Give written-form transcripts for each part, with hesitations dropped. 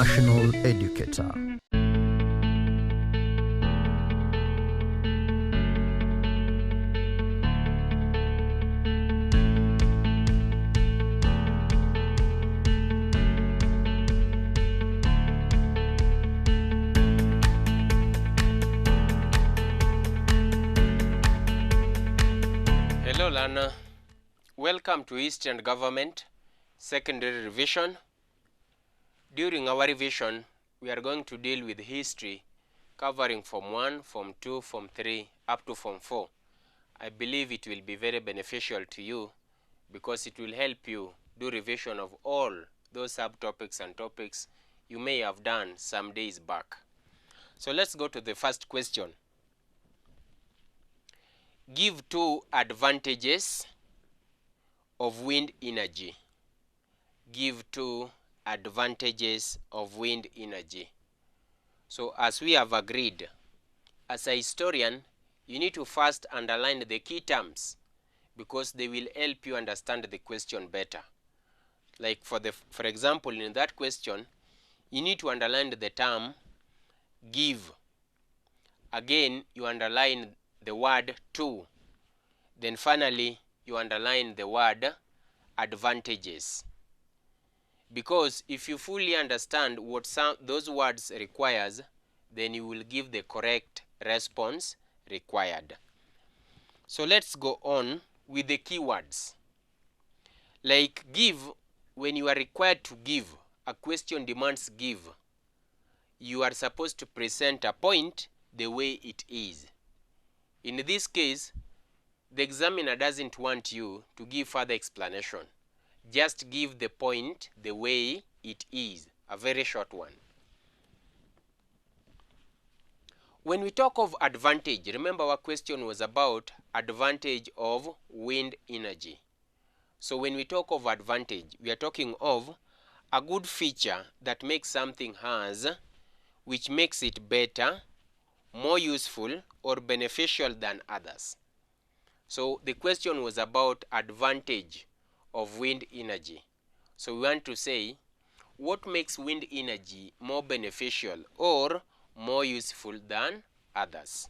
international educator. Hello learner, welcome to Eastern Government Secondary Revision. During our revision, we are going to deal with history covering Form 1, Form 2, Form 3 up to Form 4. I believe it will be very beneficial to you because it will help you do revision of all those subtopics and topics you may have done some days back. So let's go to the first question. Give two advantages of wind energy. Give two advantages of wind energy. So as we have agreed, as a historian, you need to first underline the key terms because they will help you understand the question better. Like for example, in that question, you need to underline the term give. Again, you underline the word two. Then finally, you underline the word advantages. Because if you fully understand what those words requires, then you will give the correct response required. So let's go on with the keywords. Like give, when you are required to give, a question demands give, you are supposed to present a point the way it is. In this case, the examiner doesn't want you to give further explanation. Just give the point the way it is, a very short one. When we talk of advantage, remember our question was about advantage of wind energy. So when we talk of advantage, we are talking of a good feature that makes something has, which makes it better, more useful, or beneficial than others. So the question was about advantage of wind energy. So we want to say what makes wind energy more beneficial or more useful than others.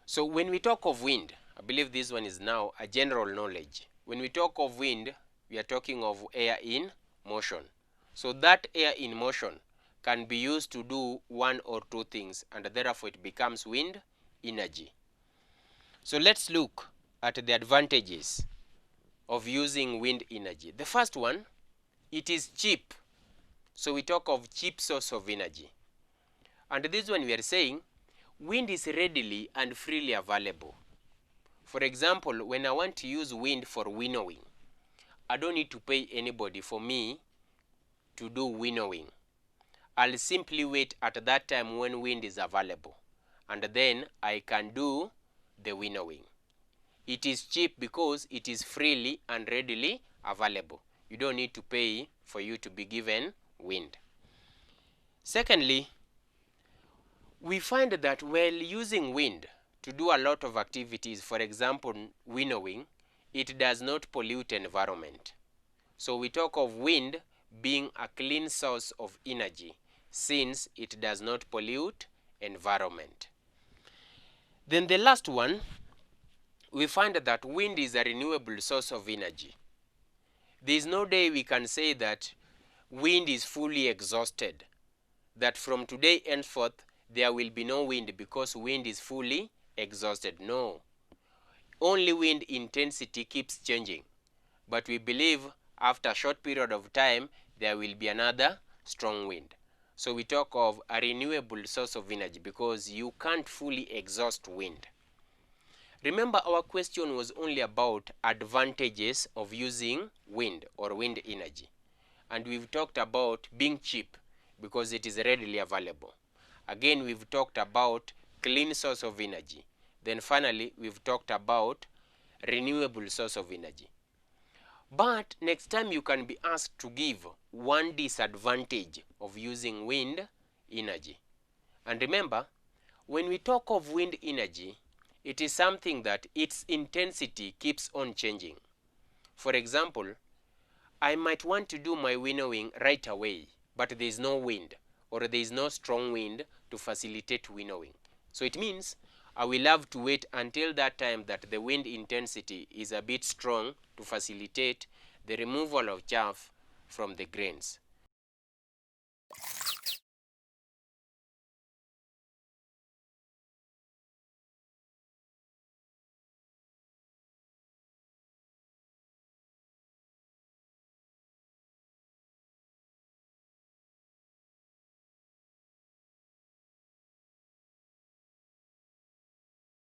So when we talk of wind, I believe this one is now a general knowledge. When we talk of wind, we are talking of air in motion. So that air in motion can be used to do one or two things, and therefore it becomes wind energy. So let's look at the advantages of using wind energy. The first one, it is cheap. So we talk of cheap source of energy. And this one we are saying, wind is readily and freely available. For example, when I want to use wind for winnowing, I don't need to pay anybody for me to do winnowing. I'll simply wait at that time when wind is available, and then I can do the winnowing. It is cheap because it is freely and readily available. You don't need to pay for you to be given wind. Secondly, we find that while using wind to do a lot of activities, for example, winnowing, it does not pollute environment. So we talk of wind being a clean source of energy since it does not pollute environment. Then the last one, we find that wind is a renewable source of energy. There is no day we can say that wind is fully exhausted, that from today henceforth there will be no wind because wind is fully exhausted. No. Only wind intensity keeps changing. But we believe after a short period of time there will be another strong wind. So we talk of a renewable source of energy because you can't fully exhaust wind. Remember, our question was only about advantages of using wind or wind energy. And we've talked about being cheap because it is readily available. Again, we've talked about clean source of energy. Then finally, we've talked about renewable source of energy. But next time you can be asked to give one disadvantage of using wind energy. And remember, when we talk of wind energy, it is something that its intensity keeps on changing. For example, I might want to do my winnowing right away, but there is no wind or there is no strong wind to facilitate winnowing. So it means I will have to wait until that time that the wind intensity is a bit strong to facilitate the removal of chaff from the grains.